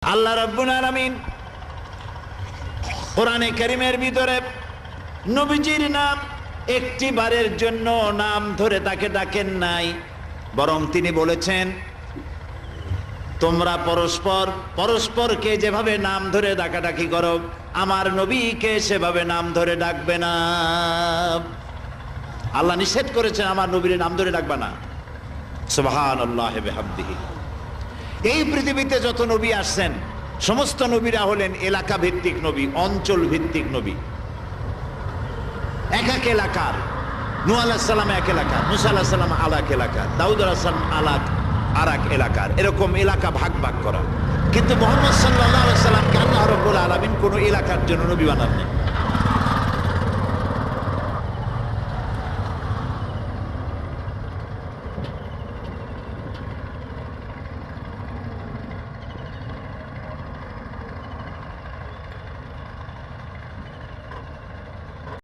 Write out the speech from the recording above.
আল্লাহ রাব্বুল আলামিন কোরআনে কারীমের ভিতরে নবীজির নাম একটি বারের জন্য নাম ধরে তাকে ডাকেন নাই, বরং তিনি বলেছেন তোমরা পরস্পর পরস্পরকে যেভাবে নাম ধরে ডাকাডাকি করো আমার নবীকে সেভাবে নাম ধরে ডাকবে না। আল্লাহ নিষেধ করেছেন আমার নবীর নাম ধরে ডাকবে না। সুবহানাল্লাহি ওয়া বিহামদিহি। এই পৃথিবীতে যত নবী আসছেন সমস্ত নবীরা হলেন এলাকা ভিত্তিক নবী, অঞ্চল ভিত্তিক নবী। এক এক এলাকার, নূহ আলাইহিস সালাম এক এলাকার, মুসা আলাইহিস সালাম আলাক এলাকার, দাউদ আলাইহিস সালাম আলাক আরেক এলাকার, এরকম এলাকা ভাগ ভাগ করা। কিন্তু মুহাম্মদ সাল্লাল্লাহু আলাইহি ওয়াসাল্লামকে আল্লাহ রাব্বুল আলামিন কোন এলাকার জন্য নবী বানাননি।